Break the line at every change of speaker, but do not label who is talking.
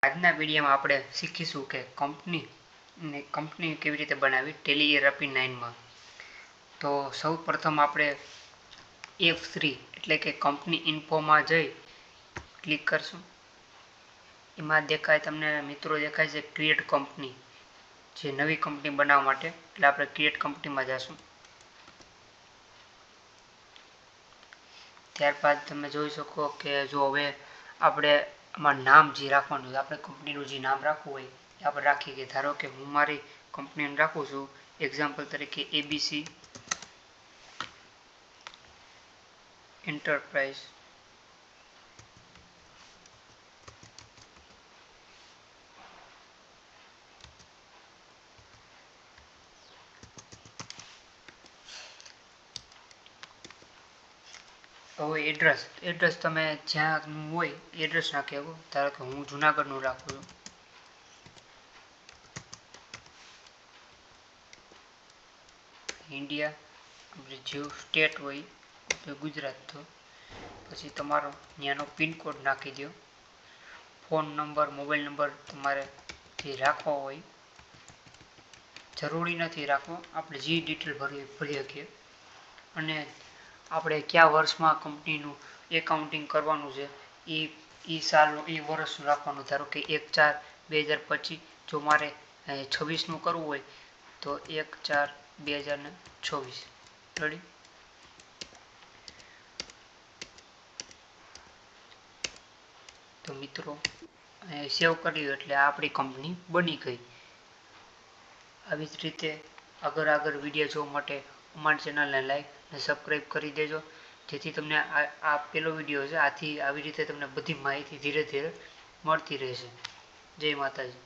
આજના વિડીયોમાં આપણે શીખીશું કે કંપની કેવી રીતે બનાવી ટેલી ERP 9માં। તો સૌ પ્રથમ આપણે F3 એટલે કે કંપની ઇન્ફોમાં જઈ ક્લિક કરશું। એમાં દેખાય તમને મિત્રો દેખાય છે ક્રિએટ કંપની, જે નવી કંપની બનાવવા માટે, એટલે આપણે ક્રિએટ કંપનીમાં જશું। ત્યારબાદ તમે જોઈ શકો કે જો હવે આપણે આમાં નામ જે રાખવાનું છે, આપણે કંપનીનું જે નામ રાખવું હોય એ આપણે રાખીએ કે ધારો કે હું મારી કંપનીનું રાખું છું એક્ઝામ્પલ તરીકે ABC એન્ટરપ્રાઇઝ। હવે એડ્રેસ તમે જ્યાં હોય એડ્રેસ નાખી શકો। ધારો કે હું જુનાગઢનું રાખું છું, ઇન્ડિયા, આપણે જે સ્ટેટ હોય તો ગુજરાત, તો પછી તમારો ત્યાંનો પિનકોડ નાખી દો। ફોન નંબર, મોબાઈલ નંબર તમારે જે રાખવો હોય, જરૂરી નથી રાખવો, આપણે જે ડિટેલ ભરી શકીએ। અને આપણે કયા વર્ષમાં કંપનીનું એકાઉન્ટિંગ કરવાનું છે એ સાલ એ વર્ષ રાખવાનું। ધારો કે 1/4/2025, જો મારે 26નું કરવું હોય તો 1/4/2026। રેડી? તો મિત્રો સેવ કર્યું એટલે આપણી કંપની બની ગઈ। આવી જ રીતે આગળ વિડીયો જોવા માટે અમારી ચેનલને લાઈક અને સબસ્ક્રાઈબ કરી દેજો, જેથી તમને આ પહેલો વિડીયો છે, આથી આવી રીતે તમને બધી માહિતી ધીરે ધીરે મળતી રહેશે। જય માતાજી।